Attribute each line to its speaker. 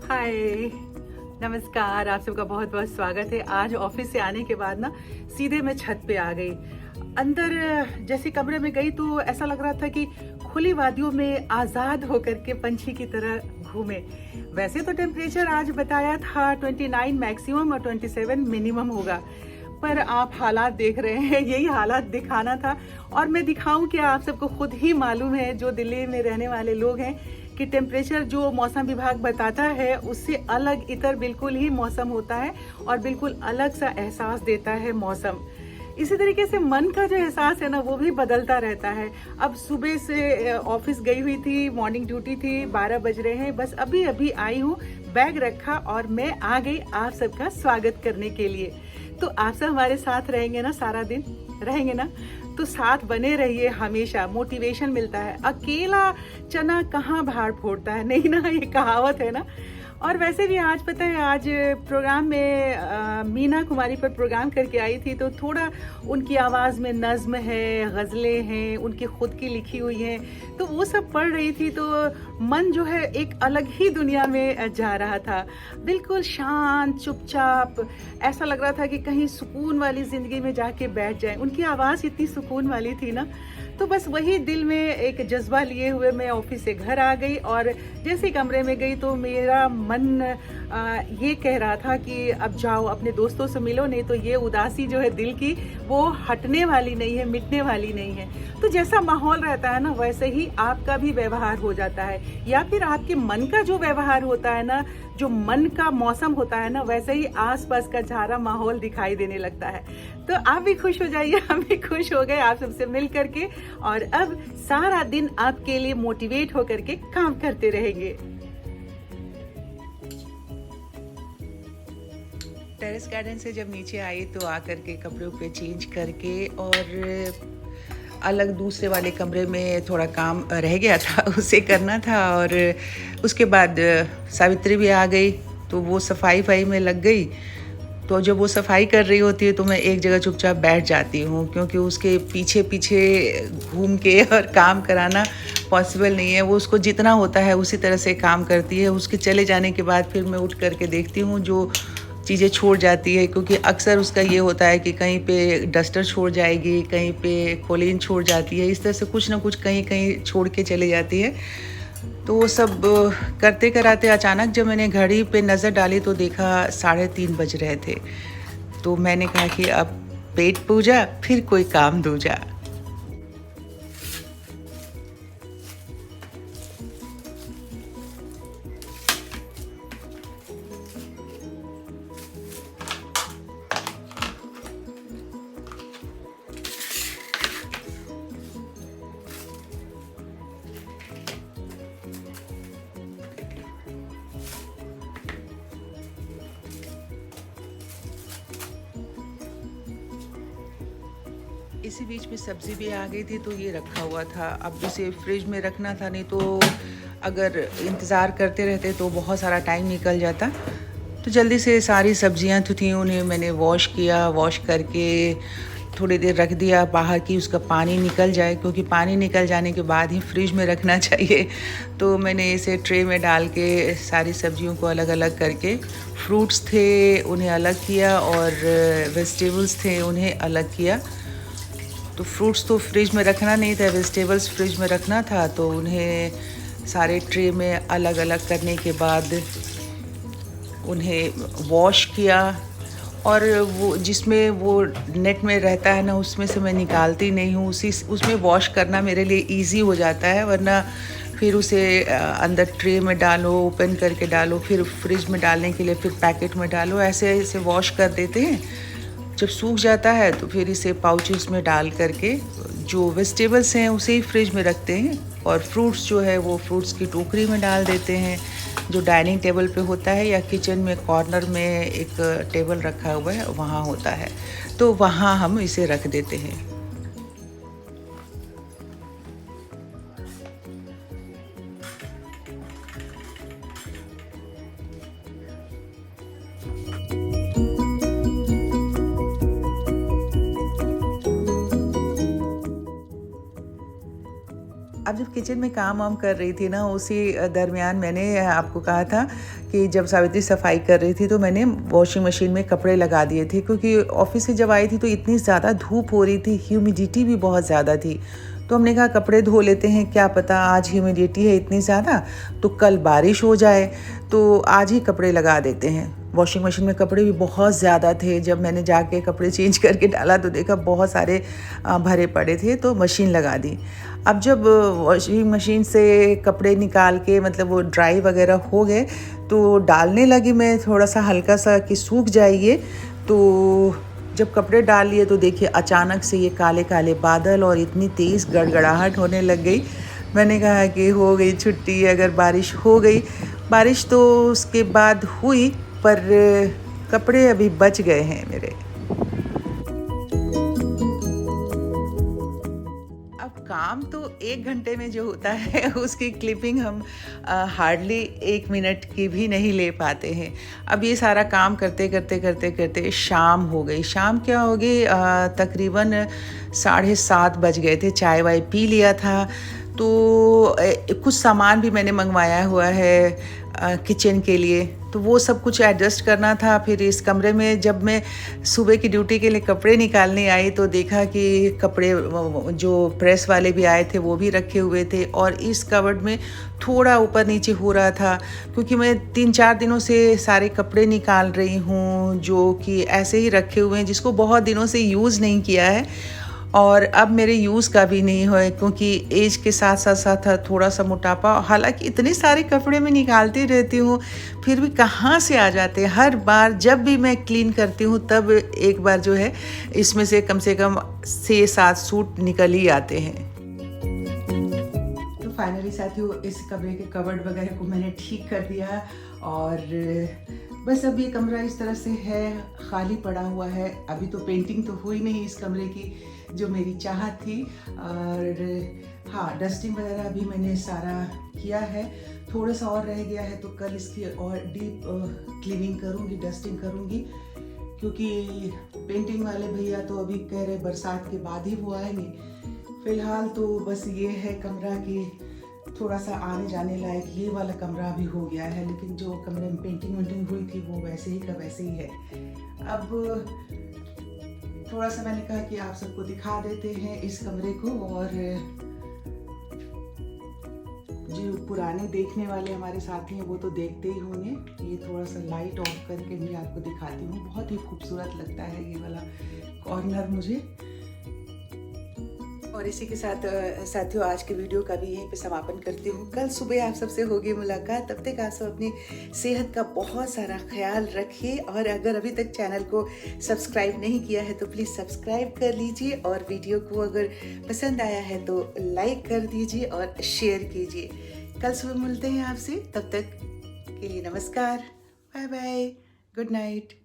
Speaker 1: हाय, नमस्कार। आप सबका बहुत बहुत स्वागत है। आज ऑफिस से आने के बाद ना सीधे मैं छत पे आ गई। अंदर जैसे कमरे में गई तो ऐसा लग रहा था कि खुली वादियों में आज़ाद होकर के पंछी की तरह घूमे। वैसे तो टेम्परेचर आज बताया था 29 मैक्सिमम और 27 मिनिमम होगा, पर आप हालात देख रहे हैं, यही हालात दिखाना था। और मैं दिखाऊं क्या, आप सबको खुद ही मालूम है, जो दिल्ली में रहने वाले लोग हैं, कि टेम्परेचर जो मौसम विभाग बताता है उससे अलग इधर बिल्कुल ही मौसम होता है और बिल्कुल अलग सा एहसास देता है मौसम। इसी तरीके से मन का जो एहसास है ना, वो भी बदलता रहता है। अब सुबह से ऑफिस गई हुई थी, मॉर्निंग ड्यूटी थी, 12 बज रहे हैं, बस अभी अभी आई हूँ, बैग रखा और मैं आ गई आप सबका स्वागत करने के लिए। तो आप सब हमारे साथ रहेंगे ना, सारा दिन रहेंगे ना, तो साथ बने रहिए। हमेशा मोटिवेशन मिलता है। अकेला चना कहाँ भार फोड़ता है, नहीं ना, ये कहावत है ना। और वैसे भी आज पता है, आज प्रोग्राम में मीना कुमारी पर प्रोग्राम करके आई थी, तो थोड़ा उनकी आवाज़ में नज़्म है, गज़लें हैं, उनकी खुद की लिखी हुई हैं, तो वो सब पढ़ रही थी। तो मन जो है एक अलग ही दुनिया में जा रहा था, बिल्कुल शांत चुपचाप। ऐसा लग रहा था कि कहीं सुकून वाली ज़िंदगी में जाके बैठ जाए। उनकी आवाज़ इतनी सुकून वाली थी ना, तो बस वही दिल में एक जज्बा लिए हुए मैं ऑफिस से घर आ गई। और जैसे कमरे में गई तो मेरा मन ये कह रहा था कि अब जाओ अपने दोस्तों से मिलो, नहीं तो ये उदासी जो है दिल की, वो हटने वाली नहीं है, मिटने वाली नहीं है। तो जैसा माहौल रहता है ना, वैसे ही आपका भी व्यवहार हो जाता है, या फिर आपके मन का जो व्यवहार होता है ना, जो मन का मौसम होता है ना, वैसे ही आसपास का सारा माहौल दिखाई देने लगता है। तो आप भी खुश हो जाइए, हम भी खुश हो गए आप सबसे मिल करके। और अब सारा दिन आपके लिए मोटिवेट होकर के काम करते रहेंगे। टेरेस गार्डन से जब नीचे आई तो आकर के कपड़ों पे चेंज करके और अलग दूसरे वाले कमरे में थोड़ा काम रह गया था, उसे करना था। और उसके बाद सावित्री भी आ गई, तो वो सफाई में लग गई। तो जब वो सफाई कर रही होती है तो मैं एक जगह चुपचाप बैठ जाती हूँ, क्योंकि उसके पीछे पीछे घूम के और काम कराना पॉसिबल नहीं है। वो उसको जितना होता है उसी तरह से काम करती है। उसके चले जाने के बाद फिर मैं उठ करके देखती हूँ जो चीज़ें छोड़ जाती है, क्योंकि अक्सर उसका ये होता है कि कहीं पे डस्टर छोड़ जाएगी, कहीं पे कोलिन छोड़ जाती है, इस तरह से कुछ ना कुछ कहीं कहीं छोड़ के चले जाती है। तो वो सब करते कराते अचानक जब मैंने घड़ी पे नज़र डाली तो देखा 3:30 बज रहे थे। तो मैंने कहा कि अब पेट पूजा, फिर कोई काम दूजा। इसी बीच में सब्ज़ी भी आ गई थी, तो ये रखा हुआ था। अब इसे फ्रिज में रखना था, नहीं तो अगर इंतज़ार करते रहते तो बहुत सारा टाइम निकल जाता। तो जल्दी से सारी सब्जियां तो थी, उन्हें मैंने वॉश किया। वॉश करके थोड़ी देर रख दिया बाहर कि उसका पानी निकल जाए, क्योंकि पानी निकल जाने के बाद ही फ्रिज में रखना चाहिए। तो मैंने इसे ट्रे में डाल के सारी सब्जियों को अलग अलग करके, फ्रूट्स थे उन्हें अलग किया और वेजिटेबल्स थे उन्हें अलग किया। तो फ्रूट्स तो फ्रिज में रखना नहीं था, वेजिटेबल्स फ्रिज में रखना था। तो उन्हें सारे ट्रे में अलग अलग करने के बाद उन्हें वॉश किया। और वो जिसमें वो नेट में रहता है ना, उसमें से मैं निकालती नहीं हूँ। उसमें वॉश करना मेरे लिए इजी हो जाता है, वरना फिर उसे अंदर ट्रे में डालो, ओपन करके डालो, फिर फ्रिज में डालने के लिए फिर पैकेट में डालो, ऐसे ऐसे वॉश कर देते हैं। जब सूख जाता है तो फिर इसे पाउचेस में डाल करके जो वेजिटेबल्स हैं उसे ही फ्रिज में रखते हैं, और फ्रूट्स जो है वो फ्रूट्स की टोकरी में डाल देते हैं, जो डाइनिंग टेबल पे होता है या किचन में कॉर्नर में एक टेबल रखा हुआ है वहाँ होता है, तो वहाँ हम इसे रख देते हैं। अब
Speaker 2: जब किचन में काम वाम कर रही थी ना, उसी दरमियान मैंने आपको कहा था कि जब सावित्री सफाई कर रही थी तो मैंने वॉशिंग मशीन में कपड़े लगा दिए थे, क्योंकि ऑफिस से जब आई थी तो इतनी ज़्यादा धूप हो रही थी, ह्यूमिडिटी भी बहुत ज़्यादा थी। तो हमने कहा कपड़े धो लेते हैं, क्या पता आज ह्यूमिडिटी है इतनी ज़्यादा तो कल बारिश हो जाए, तो आज ही कपड़े लगा देते हैं। वॉशिंग मशीन में कपड़े भी बहुत ज़्यादा थे। जब मैंने जाके कपड़े चेंज करके डाला तो देखा बहुत सारे भरे पड़े थे, तो मशीन लगा दी। अब जब वॉशिंग मशीन से कपड़े निकाल के मतलब वो ड्राई वगैरह हो गए तो डालने लगी मैं, थोड़ा सा हल्का सा कि सूख जाइए। तो जब कपड़े डाल लिए तो देखिए अचानक से ये काले काले बादल और इतनी तेज़ गड़गड़ाहट होने लग गई। मैंने कहा कि हो गई छुट्टी, अगर बारिश हो गई। बारिश तो उसके बाद हुई, पर कपड़े अभी बच गए हैं मेरे। अब काम तो 1 घंटे में जो होता है उसकी क्लिपिंग हम हार्डली 1 मिनट की भी नहीं ले पाते हैं। अब ये सारा काम करते करते करते करते शाम हो गई। शाम क्या हो गई, तकरीबन 7:30 बज गए थे। चाय वाय पी लिया था, तो कुछ सामान भी मैंने मंगवाया हुआ है किचन के लिए, तो वो सब कुछ एडजस्ट करना था। फिर इस कमरे में जब मैं सुबह की ड्यूटी के लिए कपड़े निकालने आई तो देखा कि कपड़े जो प्रेस वाले भी आए थे वो भी रखे हुए थे, और इस कबर्ड में थोड़ा ऊपर नीचे हो रहा था, क्योंकि मैं 3-4 दिनों से सारे कपड़े निकाल रही हूँ जो कि ऐसे ही रखे हुए हैं, जिसको बहुत दिनों से यूज़ नहीं किया है और अब मेरे यूज़ का भी नहीं है, क्योंकि एज के साथ साथ साथ थोड़ा सा मोटापा। हालांकि इतने सारे कपड़े मैं निकालती रहती हूँ फिर भी कहाँ से आ जाते हैं। हर बार जब भी मैं क्लीन करती हूँ तब एक बार जो है इसमें से कम 6-7 सूट निकल ही आते हैं। तो फाइनली साथियों इस कमरे के कबर्ड वगैरह को मैंने ठीक कर दिया, और बस अब ये कमरा इस तरह से है, खाली पड़ा हुआ है। अभी तो पेंटिंग तो हुई नहीं इस कमरे की जो मेरी चाहत थी, और हाँ डस्टिंग वगैरह अभी मैंने सारा किया है। थोड़ा सा और रह गया है तो कल इसकी और डीप क्लीनिंग करूँगी, डस्टिंग करूँगी, क्योंकि पेंटिंग वाले भैया तो अभी कह रहे बरसात के बाद ही वो आएंगे। फ़िलहाल तो बस ये है कमरा की थोड़ा सा आने जाने लायक, ये वाला कमरा भी हो गया है, लेकिन जो कमरे में पेंटिंग वेंटिंग हुई थी वो वैसे ही का वैसे ही है। अब थोड़ा सा मैंने कहा कि आप सबको दिखा देते हैं इस कमरे को, और जो पुराने देखने वाले हमारे साथी हैं वो तो देखते ही होंगे। ये थोड़ा सा लाइट ऑफ करके भी आपको दिखाती हूँ, बहुत ही खूबसूरत लगता है ये वाला कॉर्नर मुझे। और इसी के साथ साथियों आज के वीडियो का भी यहीं पे समापन करती हूँ। कल सुबह आप सबसे होगी मुलाकात, तब तक आप सब अपनी सेहत का बहुत सारा ख्याल रखिए, और अगर अभी तक चैनल को सब्सक्राइब नहीं किया है तो प्लीज़ सब्सक्राइब कर लीजिए, और वीडियो को अगर पसंद आया है तो लाइक कर दीजिए और शेयर कीजिए। कल सुबह मिलते हैं आपसे, तब तक के लिए नमस्कार, बाय बाय, गुड नाइट।